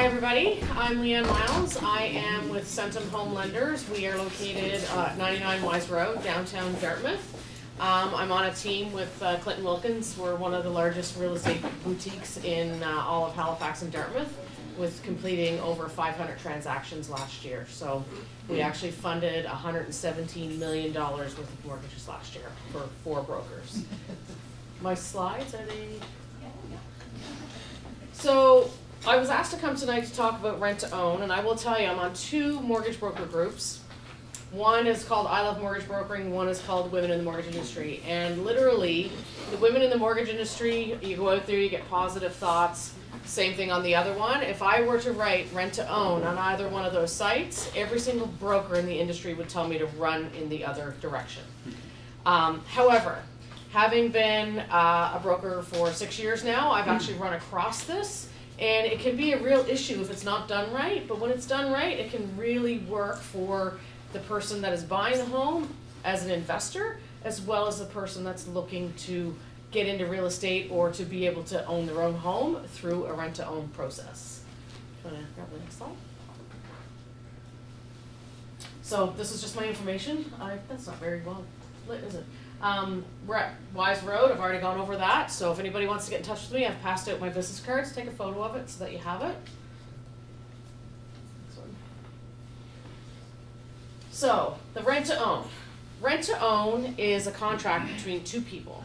Hi everybody, I'm Leanne Myles. I am with Centum Home Lenders. We are located at 99 Wise Road, downtown Dartmouth. I'm on a team with Clinton Wilkins. We're one of the largest real estate boutiques in all of Halifax and Dartmouth, with completing over 500 transactions last year. So we actually funded $117 million worth of mortgages last year for 4 brokers. My slides, are they? So I was asked to come tonight to talk about rent to own, and I will tell you I'm on 2 mortgage broker groups. One is called I Love Mortgage Brokering, one is called Women in the Mortgage Industry. And literally, the women in the mortgage industry, you go out there, you get positive thoughts. Same thing on the other one. If I were to write rent to own on either one of those sites, every single broker in the industry would tell me to run in the other direction. However, having been a broker for 6 years now, I've actually run across this. And it can be a real issue if it's not done right, but when it's done right, it can really work for the person that is buying the home as an investor, as well as the person that's looking to get into real estate or to be able to own their own home through a rent-to-own process. Want to grab the next slide? So this is just my information. That's not very well lit, is it? We're at Wise Road. I've already gone over that. So if anybody wants to get in touch with me, I've passed out my business cards. Take a photo of it so that you have it. So the rent to own. Rent to own is a contract between 2 people.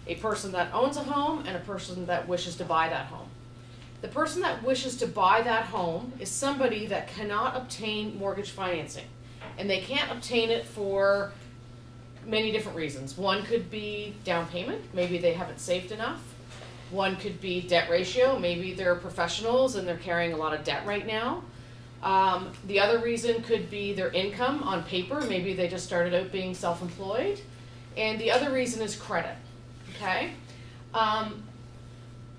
A person that owns a home and a person that wishes to buy that home. The person that wishes to buy that home is somebody that cannot obtain mortgage financing. And they can't obtain it for many different reasons. One could be down payment. Maybe they haven't saved enough. One could be debt ratio. Maybe they're professionals and they're carrying a lot of debt right now. The other reason could be their income on paper. Maybe they just started out being self-employed. And the other reason is credit. Okay?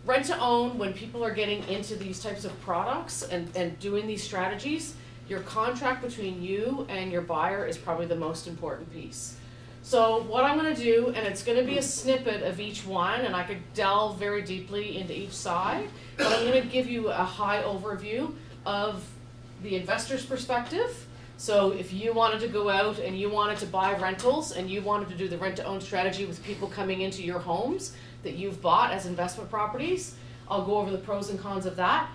Rent to own, when people are getting into these types of products and doing these strategies, your contract between you and your buyer is probably the most important piece. So what I'm going to do, and it's going to be a snippet of each one, and I could delve very deeply into each side, but I'm going to give you a high overview of the investor's perspective. So if you wanted to go out and you wanted to buy rentals and you wanted to do the rent-to-own strategy with people coming into your homes that you've bought as investment properties, I'll go over the pros and cons of that.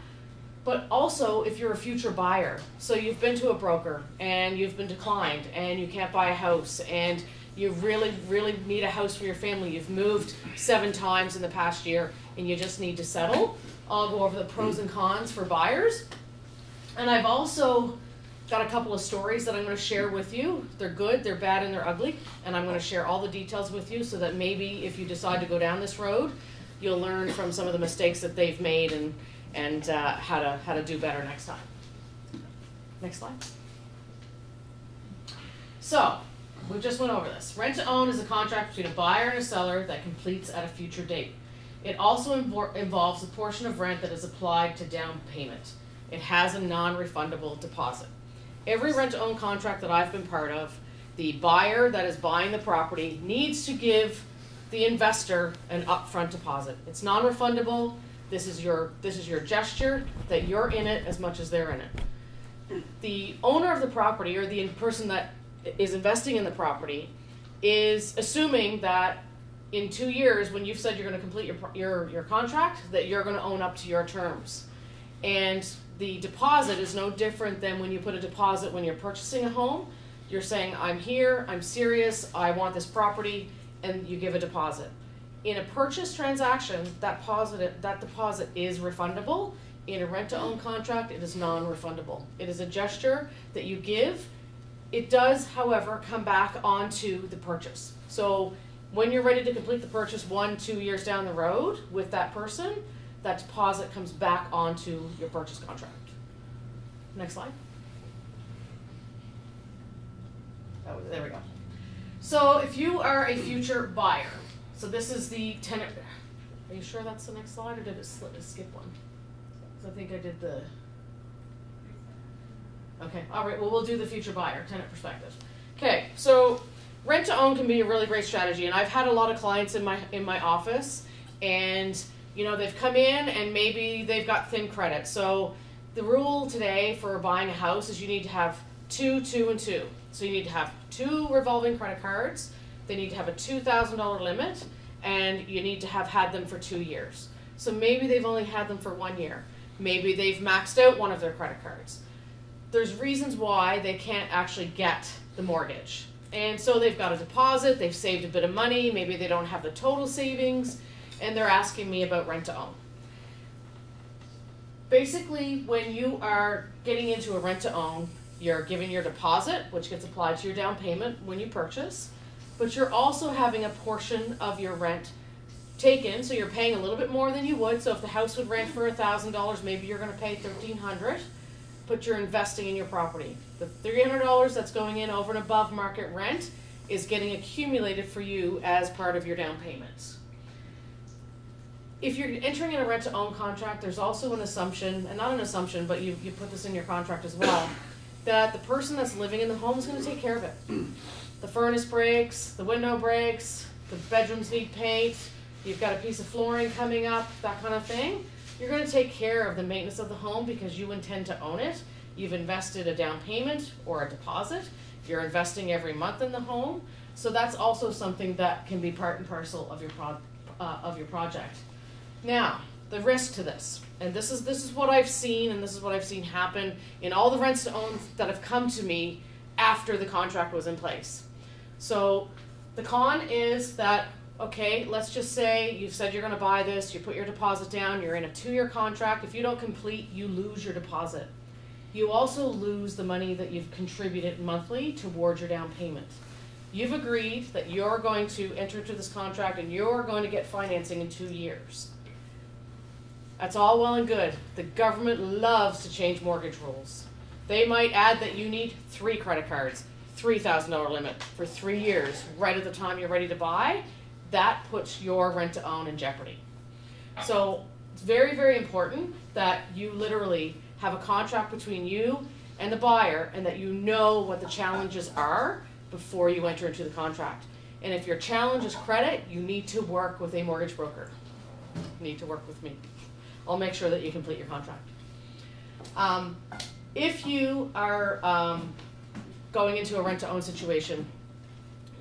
But also if you're a future buyer, so you've been to a broker and you've been declined and you can't buy a house and you really need a house for your family, you've moved 7 times in the past year and you just need to settle, I'll go over the pros and cons for buyers. And I've also got a couple of stories that I'm going to share with you. They're good, they're bad, and they're ugly. And I'm going to share all the details with you so that maybe if you decide to go down this road, you'll learn from some of the mistakes that they've made and how to do better next time. Next slide. So, we just went over this. Rent to own is a contract between a buyer and a seller that completes at a future date. It also involves a portion of rent that is applied to down payment. It has a non-refundable deposit. Every rent to own contract that I've been part of, the buyer that is buying the property needs to give the investor an upfront deposit. It's non-refundable. This is your gesture that you're in it as much as they're in it. The owner of the property, or the person that is investing in the property, is assuming that in 2 years, when you've said you're going to complete your contract, that you're going to own up to your terms. And the deposit is no different than when you put a deposit when you're purchasing a home. You're saying, I'm here, I'm serious, I want this property, and you give a deposit. In a purchase transaction, that deposit is refundable. In a rent-to-own contract, it is non-refundable. It is a gesture that you give. It does, however, come back onto the purchase. So when you're ready to complete the purchase 1-2 years down the road with that person, that deposit comes back onto your purchase contract. Next slide. Oh, there we go. So if you are a future buyer, so this is the tenant. Are you sure that's the next slide, or did it skip one? Because I think I did the. Okay, all right, well, we'll do the future buyer, tenant perspective. Okay, so rent to own can be a really great strategy, and I've had a lot of clients in my office, and you know, they've come in and maybe they've got thin credit. So The rule today for buying a house is you need to have 2, 2, and 2. So you need to have 2 revolving credit cards, they need to have a $2,000 limit, and you need to have had them for 2 years. So maybe they've only had them for 1 year. Maybe they've maxed out one of their credit cards. There's reasons why they can't actually get the mortgage. And so they've got a deposit, they've saved a bit of money, maybe they don't have the total savings, and they're asking me about rent to own. Basically, when you are getting into a rent to own, you're giving your deposit, which gets applied to your down payment when you purchase, but you're also having a portion of your rent taken, so you're paying a little bit more than you would. So if the house would rent for $1,000, maybe you're going to pay $1,300, but you're investing in your property. The $300 that's going in over and above market rent is getting accumulated for you as part of your down payments. If you're entering in a rent to own contract, there's also an assumption, and not an assumption, but you put this in your contract as well, that the person that's living in the home is going to take care of it. The furnace breaks, the window breaks, the bedrooms need paint, you've got a piece of flooring coming up, that kind of thing. You're going to take care of the maintenance of the home because you intend to own it. You've invested a down payment or a deposit. You're investing every month in the home. So that's also something that can be part and parcel of your project. Now, the risk to this, and this is what I've seen, and this is what I've seen happen in all the rents to own that have come to me after the contract was in place. So the con is that, okay, let's just say you've said you're going to buy this, you put your deposit down, you're in a 2-year contract. If you don't complete, you lose your deposit. You also lose the money that you've contributed monthly towards your down payment. You've agreed that you're going to enter into this contract and you're going to get financing in 2 years. That's all well and good. The government loves to change mortgage rules. They might add that you need 3 credit cards, $3,000 limit for 3 years, right at the time you're ready to buy. That puts your rent to own in jeopardy. So it's very, very important that you literally have a contract between you and the buyer and that you know what the challenges are before you enter into the contract. And if your challenge is credit, you need to work with a mortgage broker. You need to work with me. I'll make sure that you complete your contract. If you are going into a rent-to-own situation,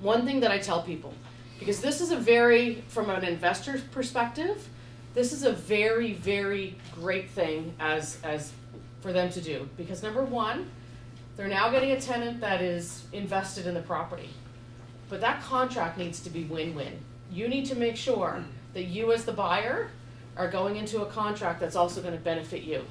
one thing that I tell people, because this is a very, from an investor's perspective, this is a very, very great thing as for them to do. Because number one, they're now getting a tenant that is invested in the property. But that contract needs to be win-win. You need to make sure that you as the buyer are going into a contract that's also going to benefit you.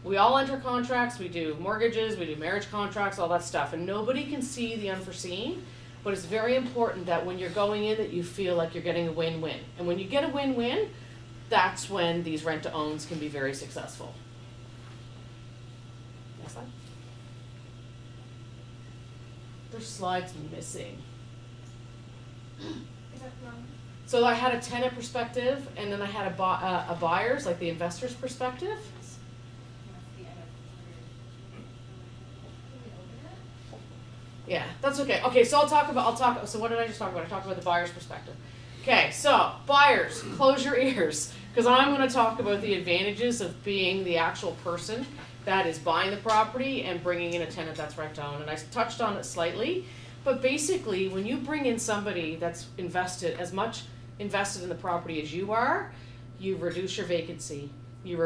We all enter contracts, we do mortgages, we do marriage contracts, all that stuff, and nobody can see the unforeseen, but it's very important that when you're going in that you feel like you're getting a win-win. And when you get a win-win, that's when these rent-to-owns can be very successful. Next slide. There's slides missing. So I had a tenant perspective, and then I had a buyer's, like the investor's perspective. Yeah, that's okay. Okay, so so what did I just talk about? I talked about the buyer's perspective. Okay, so buyers, close your ears, because I'm going to talk about the advantages of being the actual person that is buying the property and bringing in a tenant that's rent-to-own. And I touched on it slightly, but basically when you bring in somebody that's invested in the property as you are, you reduce your vacancy, you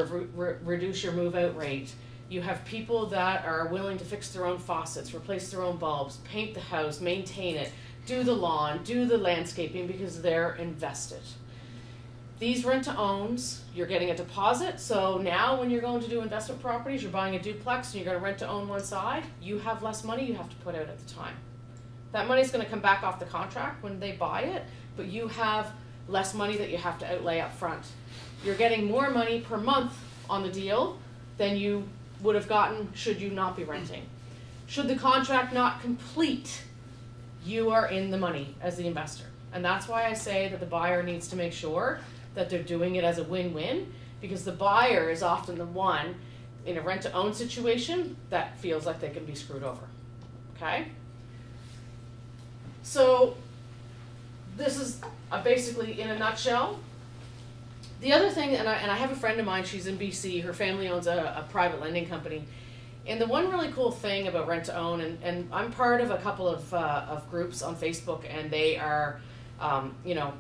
reduce your move-out rate. You have people that are willing to fix their own faucets, replace their own bulbs, paint the house, maintain it, do the lawn, do the landscaping because they're invested. These rent-to-owns, you're getting a deposit, so now when you're going to do investment properties, you're buying a duplex and you're going to rent-to-own one side, you have less money you have to put out at the time. That money's going to come back off the contract when they buy it, but you have less money that you have to outlay up front. You're getting more money per month on the deal than you would have gotten should you not be renting. Should the contract not complete, you are in the money as the investor. And that's why I say that the buyer needs to make sure that they're doing it as a win-win, because the buyer is often the one in a rent-to-own situation that feels like they can be screwed over. Okay? So this is basically, in a nutshell, The other thing, and I have a friend of mine, she's in BC, her family owns a private lending company. And the one really cool thing about rent to own, and I'm part of a couple of groups on Facebook, and they are, you know,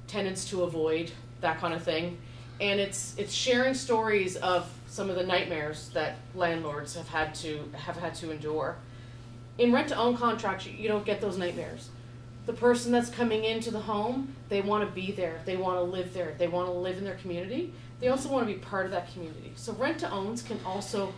tenants to avoid, that kind of thing. And it's sharing stories of some of the nightmares that landlords have had to endure. In rent to own contracts, you don't get those nightmares. The person that's coming into the home, they want to be there, they want to live there, they want to live in their community. They also want to be part of that community. So rent to owns can also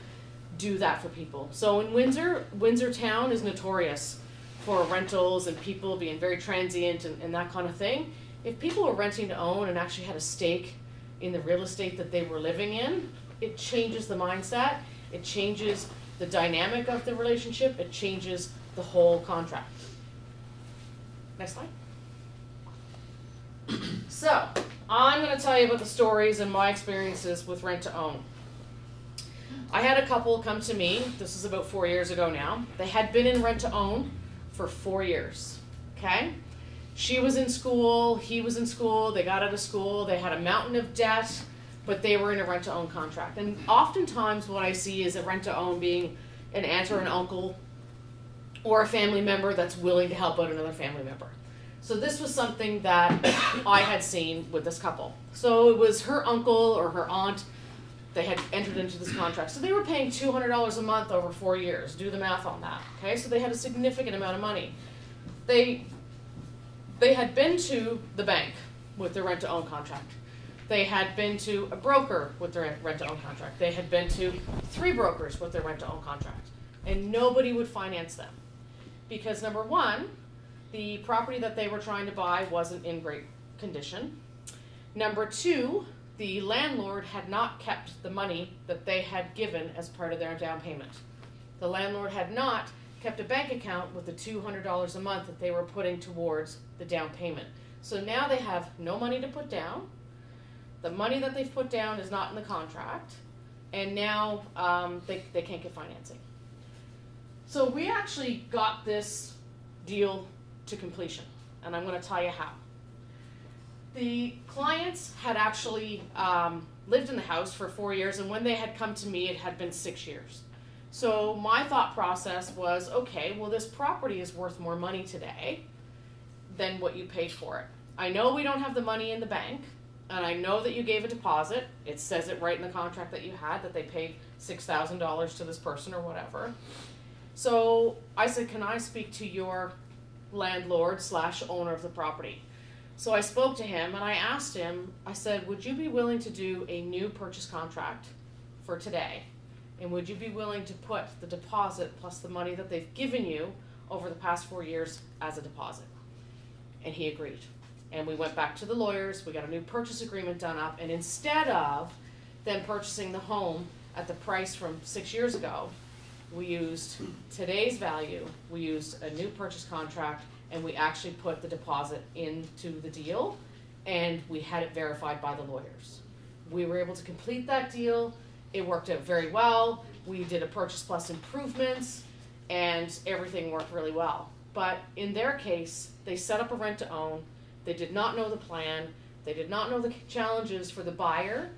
do that for people. So in Windsor town is notorious for rentals and people being very transient and that kind of thing. If people were renting to own and actually had a stake in the real estate that they were living in, it changes the mindset, it changes the dynamic of the relationship, it changes the whole contract. Next slide. So, I'm going to tell you about the stories and my experiences with rent to own. I had a couple come to me, this is about 4 years ago now. They had been in rent to own for 4 years, okay? She was in school, he was in school, they got out of school, they had a mountain of debt, but they were in a rent to own contract. And oftentimes what I see is a rent to own being an aunt or an uncle or a family member that's willing to help out another family member. So this was something that I had seen with this couple. So it was her uncle or her aunt, they had entered into this contract. So they were paying $200 a month over 4 years. Do the math on that, okay? So they had a significant amount of money. They had been to the bank with their rent to own contract. They had been to a broker with their rent to own contract. They had been to 3 brokers with their rent to own contract. And nobody would finance them. Because number one, the property that they were trying to buy wasn't in great condition. Number two, the landlord had not kept the money that they had given as part of their down payment. The landlord had not kept a bank account with the $200 a month that they were putting towards the down payment. So now they have no money to put down. The money that they've put down is not in the contract. And now they can't get financing. So we actually got this deal to completion, and I'm going to tell you how. The clients had actually lived in the house for 4 years, and when they had come to me, it had been 6 years. So my thought process was, okay, well, this property is worth more money today than what you paid for it. I know we don't have the money in the bank, and I know that you gave a deposit. It says it right in the contract that you had, that they paid $6,000 to this person or whatever. So I said, can I speak to your landlord / owner of the property? So I spoke to him and I asked him, I said, would you be willing to do a new purchase contract for today? And would you be willing to put the deposit plus the money that they've given you over the past 4 years as a deposit? And he agreed. And we went back to the lawyers, we got a new purchase agreement done up, and instead of them purchasing the home at the price from 6 years ago, we used today's value, we used a new purchase contract, and we actually put the deposit into the deal, and we had it verified by the lawyers. We were able to complete that deal. It worked out very well. We did a purchase plus improvements, and everything worked really well. But in their case, they set up a rent to own. They did not know the plan. They did not know the challenges for the buyer.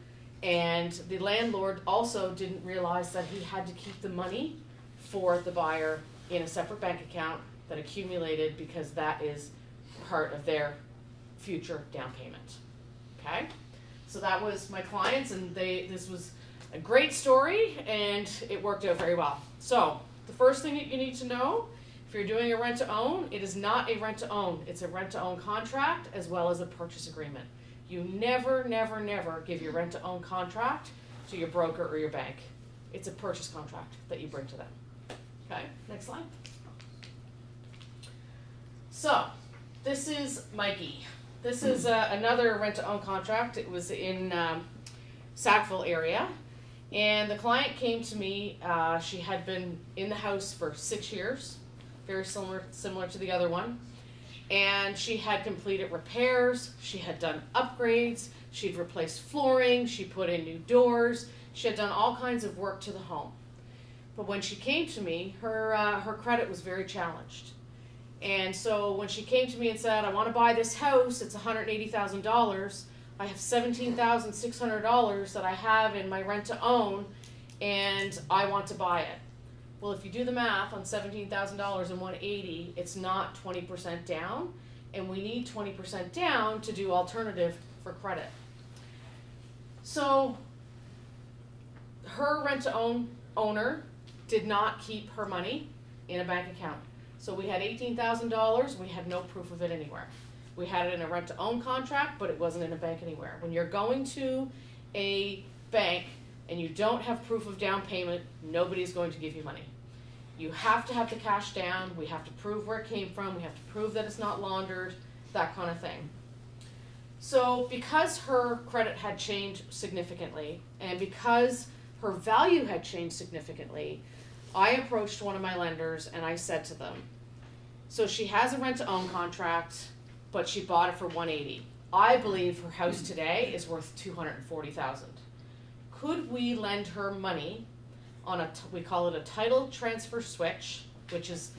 And the landlord also didn't realize that he had to keep the money for the buyer in a separate bank account that accumulated, because that is part of their future down payment. Okay? So that was my clients, and this was a great story, and it worked out very well. So the first thing that you need to know, if you're doing a rent to own, it is not a rent to own. It's a rent to own contract as well as a purchase agreement. You never, never, never give your rent to own contract to your broker or your bank. It's a purchase contract that you bring to them. Okay, next slide. So, this is Mikey. This is another rent to own contract. It was in Sackville area. And the client came to me, she had been in the house for 6 years, very similar to the other one. And she had completed repairs, she had done upgrades, she'd replaced flooring, she put in new doors, she had done all kinds of work to the home. But when she came to me, her credit was very challenged. And so when she came to me and said, I want to buy this house, it's $180,000, I have $17,600 that I have in my rent to own, and I want to buy it. Well, if you do the math on $17,000 and 180, it's not 20% down, and we need 20% down to do alternative for credit. So her rent to own owner did not keep her money in a bank account. So we had $18,000, we had no proof of it anywhere. We had it in a rent to own contract, but it wasn't in a bank anywhere. When you're going to a bank and you don't have proof of down payment, nobody's going to give you money. You have to have the cash down, we have to prove where it came from, we have to prove that it's not laundered, that kind of thing. So because her credit had changed significantly, and because her value had changed significantly, I approached one of my lenders and I said to them, so she has a rent to own contract, but she bought it for $180. I believe her house today is worth $240,000. Could we lend her money on we call it a title transfer switch, which is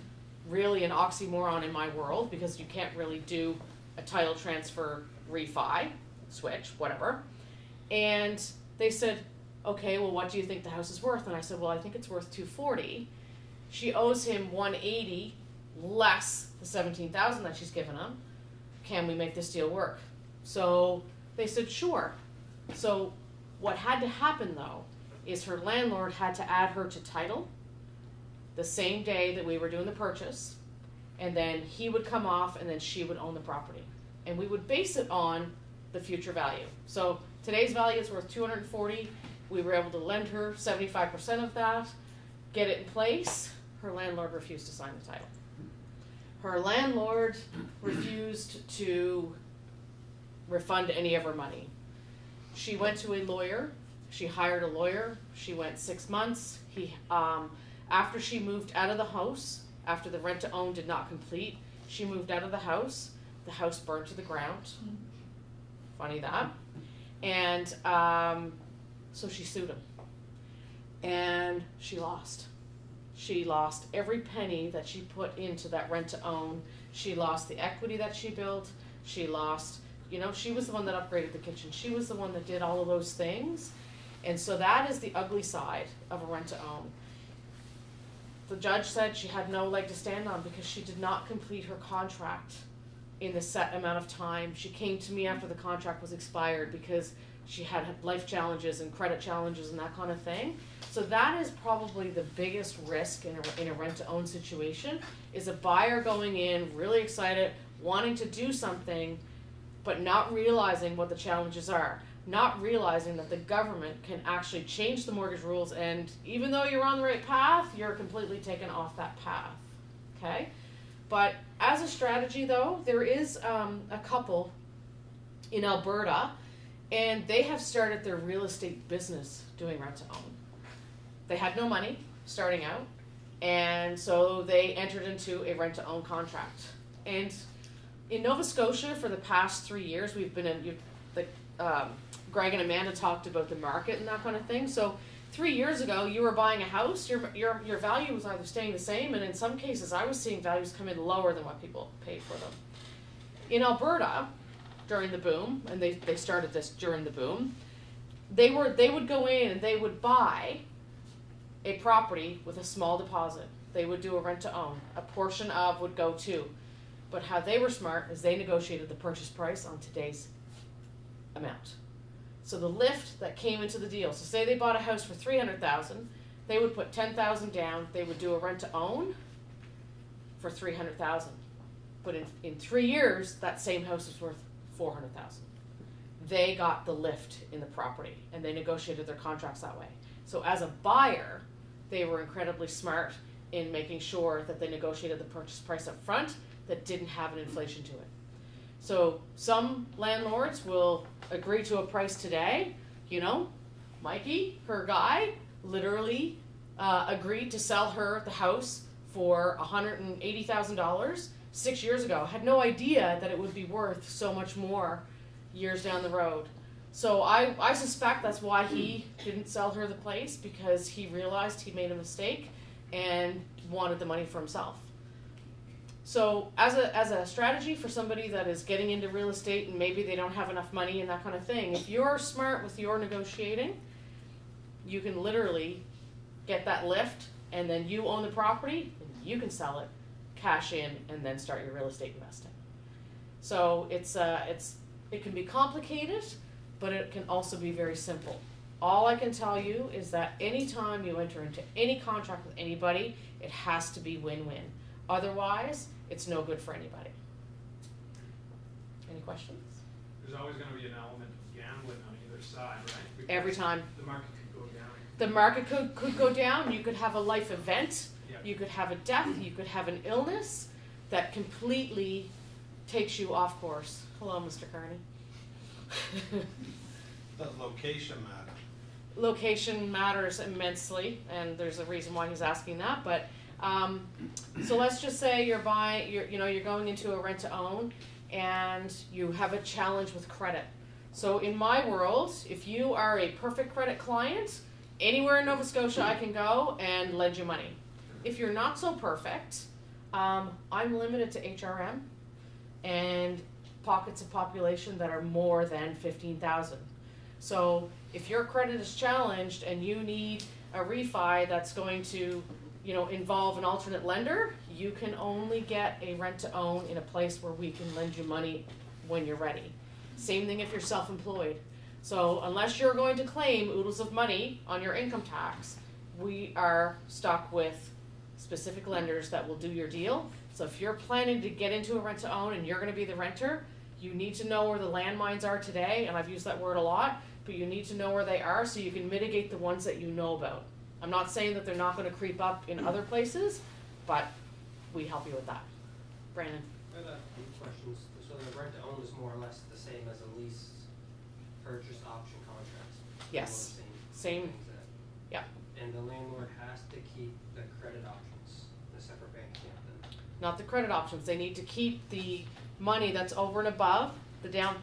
really an oxymoron in my world because you can't really do a title transfer refi, switch, whatever. And they said, okay, well, what do you think the house is worth? And I said, well, I think it's worth $240. She owes him $180 less the $17,000 that she's given him. Can we make this deal work? So they said, sure. So what had to happen, though, is her landlord had to add her to title the same day that we were doing the purchase, and then he would come off, and then she would own the property. And we would base it on the future value. So today's value is worth $240. We were able to lend her 75% of that, get it in place. Her landlord refused to sign the title. Her landlord refused to refund any of her money. She went to a lawyer. She hired a lawyer. She went 6 months. After she moved out of the house, after the rent to own did not complete, she moved out of the house. The house burned to the ground. Funny that. And so she sued him. And she lost. She lost every penny that she put into that rent to own. She lost the equity that she built. She lost, she was the one that upgraded the kitchen. She was the one that did all of those things. And so that is the ugly side of a rent to own. The judge said she had no leg to stand on because she did not complete her contract in the set amount of time. She came to me after the contract was expired because she had life challenges and credit challenges and that kind of thing. So that is probably the biggest risk in a rent-to-own situation, is a buyer going in really excited, wanting to do something, but not realizing what the challenges are. Not realizing that the government can actually change the mortgage rules, and even though you're on the right path, you're completely taken off that path, okay? But as a strategy though, there is a couple in Alberta, and they have started their real estate business doing rent to own. They had no money starting out, and so they entered into a rent to own contract. And in Nova Scotia for the past 3 years, we've been in, Greg and Amanda talked about the market and that kind of thing. So 3 years ago, you were buying a house, your value was either staying the same, and in some cases I was seeing values come in lower than what people paid for them. In Alberta, during the boom, and they started this during the boom, they would go in and they would buy a property with a small deposit. They would do a rent to own. A portion of would go to. But how they were smart is they negotiated the purchase price on today's amount. So the lift that came into the deal, so say they bought a house for $300,000, they would put $10,000 down, they would do a rent to own for $300,000. But in 3 years, that same house was worth $400,000. They got the lift in the property, and they negotiated their contracts that way. So as a buyer, they were incredibly smart in making sure that they negotiated the purchase price up front that didn't have an inflation to it. So some landlords will agree to a price today. Mikey, her guy, literally agreed to sell her the house for $180,000 6 years ago. Had no idea that it would be worth so much more years down the road. So I suspect that's why he didn't sell her the place, because he realized he made a mistake and wanted the money for himself. So as a strategy for somebody that is getting into real estate and maybe they don't have enough money and that kind of thing, if you're smart with your negotiating, you can literally get that lift and then you own the property and you can sell it, cash in, and then start your real estate investing. So it can be complicated, but it can also be very simple. All I can tell you is that anytime you enter into any contract with anybody, it has to be win-win. Otherwise, it's no good for anybody. Any questions? There's always going to be an element of gambling on either side, right? Because every time. The market could go down. The market could go down. You could have a life event. Yeah. You could have a death. You could have an illness that completely takes you off course. Hello, Mr. Carney. Does location matter? Location matters immensely, and there's a reason why he's asking that. But so let's just say you're going into a rent to own, and you have a challenge with credit. So in my world, if you are a perfect credit client, anywhere in Nova Scotia I can go and lend you money. If you're not so perfect, I'm limited to HRM and pockets of population that are more than 15,000. So if your credit is challenged and you need a refi that's going to, involve an alternate lender, you can only get a rent to own in a place where we can lend you money when you're ready. Same thing if you're self-employed. So unless you're going to claim oodles of money on your income tax, we are stuck with specific lenders that will do your deal. So if you're planning to get into a rent to own and you're going to be the renter, you need to know where the landmines are today, and I've used that word a lot, but you need to know where they are so you can mitigate the ones that you know about. I'm not saying that they're not going to creep up in other places, but we help you with that. Brandon. I have a few questions. So the rent to own is more or less the same as a lease purchase option contracts? Yes. Same. Yeah. And the landlord has to keep the credit options in a separate bank account then? Not the credit options. They need to keep the money that's over and above the down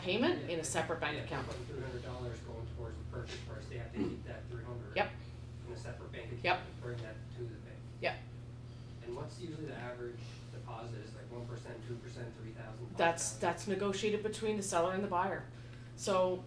payment in a separate bank account. $300 going towards the purchase price, they have to keep that $300 Yep. in a separate bank account Yep. and bring that to the bank. Yep. And what's usually the average deposit? Is like 1%, 2%, 3,000? That's negotiated between the seller and the buyer. So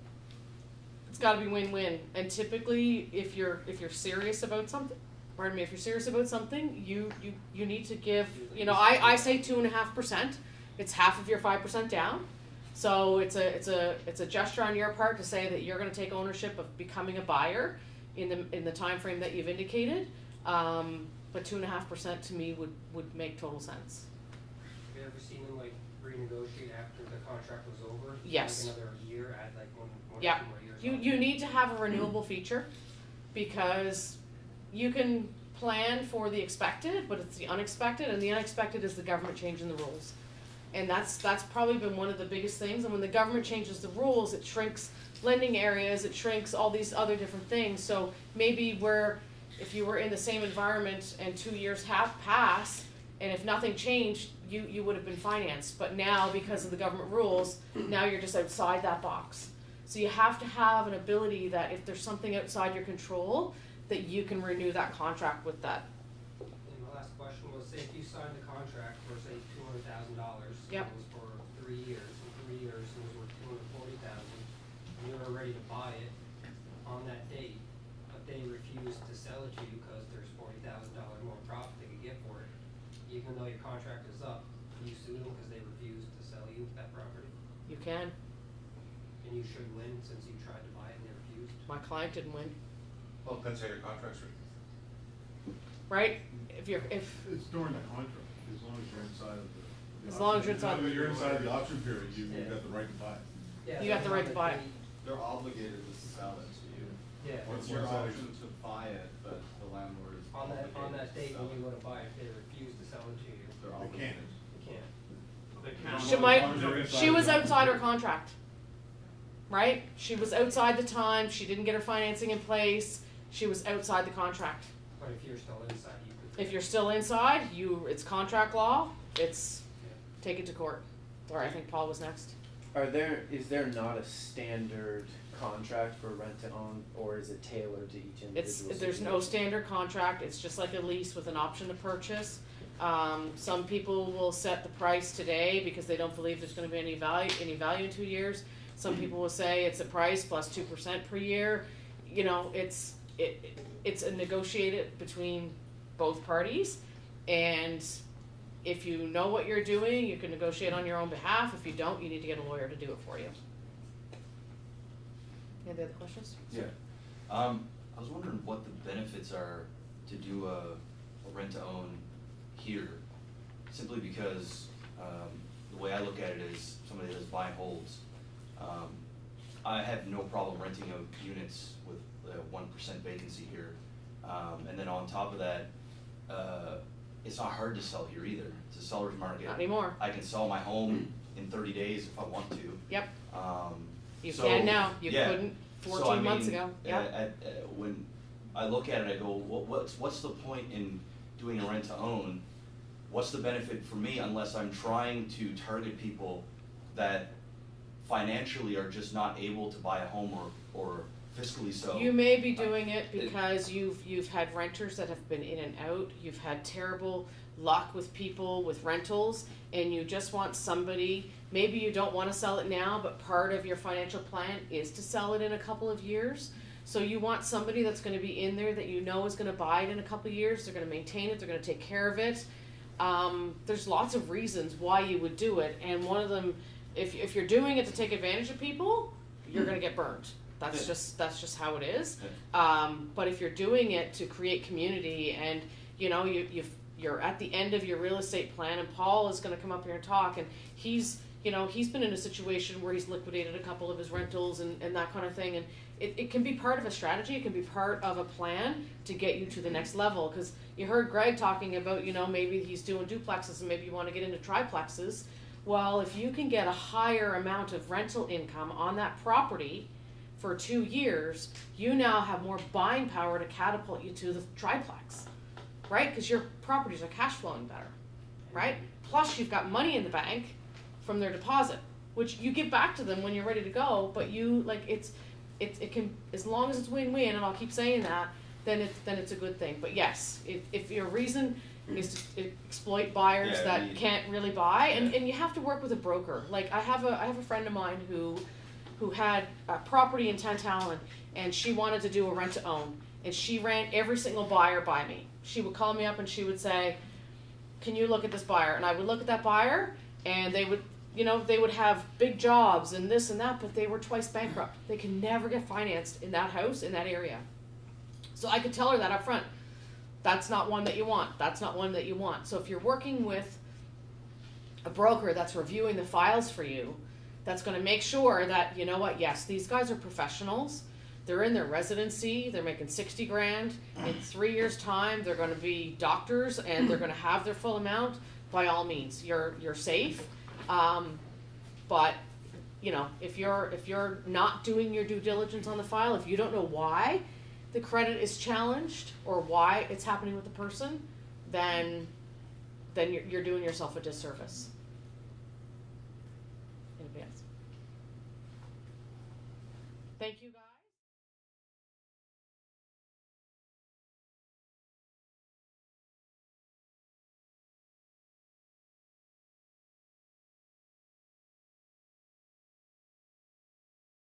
it's got to be win-win. And typically, if you're serious about something, if you're serious about something, you need to give. I say 2.5%. It's half of your 5% down. So it's a gesture on your part to say that you're going to take ownership of becoming a buyer in the time frame that you've indicated. But 2.5% to me would make total sense. Have you ever seen them like renegotiate after the contract was over? Yes. Like another year, add like one Yeah. 2 more years. You need to have a renewable feature, because you can plan for the expected, but it's the unexpected, and the unexpected is the government changing the rules. And that's probably been one of the biggest things. And when the government changes the rules, it shrinks lending areas, it shrinks all these other different things. So maybe if you were in the same environment and 2 years pass, and if nothing changed, you would have been financed. But now, because of the government rules, now you're just outside that box. So you have to have an ability that if there's something outside your control, that you can renew that contract with that. And my last question was, say if you signed the contract for say $200,000, Yep. it was for 3 years, and 3 years it was worth $240,000, and you were ready to buy it on that date, but they refused to sell it to you because there's $40,000 more profit they could get for it. Even though your contract is up, can you sue them because they refused to sell you that property? You can. And you should win since you tried to buy it and they refused. My client didn't win. Well, depends how your contract's written. Right? If It's during the contract, as long as you're inside of the. As long as you're inside If you're inside of the option period, you've got the right to buy it. Yeah, You got the right to buy it. They're obligated to sell it to you. Yeah. What's It's your that? option to buy it, but the landlord is On that obligated date to sell when you it. go to buy it, if they refuse to sell it to you, They're They can't. obligated. you can't. They can't. she was outside her contract, right? She was outside the time. She didn't get her financing in place. She was outside the contract. But if you're still inside, you could. If you're still inside, it's contract law. It's take it to court. Or I think Paul was next. Is there not a standard contract for rent to own, or is it tailored to each individual? There's no standard contract. It's just like a lease with an option to purchase. Some people will set the price today because they don't believe there's gonna be any value in 2 years. Some people will say it's a price plus 2% per year. You know, it's a negotiated between both parties, and if you know what you're doing, you can negotiate on your own behalf. If you don't, you need to get a lawyer to do it for you. Any other questions? Yeah. I was wondering what the benefits are to do a rent-to-own here, simply because the way I look at it is somebody that's buy and holds. I have no problem renting out units with 1% vacancy here, and then on top of that, it's not hard to sell here either. It's a seller's market. Not anymore. I can sell my home in 30 days if I want to. Yep. You So, can now. You yeah. couldn't 14 So, I months mean, ago. Yep. When I look at it, I go, what's the point in doing a rent to own? What's the benefit for me unless I'm trying to target people that financially are just not able to buy a home or fiscally so? You may be doing it because you've had renters that have been in and out. You've had terrible luck with people with rentals, and you just want somebody. Maybe you don't want to sell it now, but part of your financial plan is to sell it in a couple of years. So you want somebody that's going to be in there that you know is going to buy it in a couple of years. They're going to maintain it. They're going to take care of it. There's lots of reasons why you would do it, and one of them, if you're doing it to take advantage of people, you're going to get burned. That's just how it is. But if you're doing it to create community, and you know you're at the end of your real estate plan, and Paul is going to come up here and talk, and he's been in a situation where he's liquidated a couple of his rentals and that kind of thing, and it can be part of a strategy. It can be part of a plan to get you to the next level. Because you heard Greg talking about, maybe he's doing duplexes and maybe you want to get into triplexes. Well, if you can get a higher amount of rental income on that property for 2 years, you now have more buying power to catapult you to the triplex, right? Because your properties are cash flowing better, right? Plus you've got money in the bank from their deposit, which you give back to them when you're ready to go, but it can, as long as it's win-win, and I'll keep saying that, then it's a good thing. But yes, if your reason is to exploit buyers that can't really buy, and you have to work with a broker. Like I have a friend of mine who had a property in Tantallon, and she wanted to do a rent to own, and she ran every single buyer by me. She would call me up and she would say, "Can you look at this buyer?" And I would look at that buyer, and they would have big jobs and this and that, but they were twice bankrupt. They can never get financed in that house, in that area. So I could tell her that up front. That's not one that you want. That's not one that you want. So if you're working with a broker that's reviewing the files for you, that's going to make sure that, you know what, yes, these guys are professionals. They're in their residency. They're making $60,000. In 3 years' time, they're going to be doctors and they're going to have their full amount. By all means, you're safe. But if you're not doing your due diligence on the file, if you don't know why the credit is challenged or why it's happening with the person, then you're doing yourself a disservice. In advance. Thank you, guys.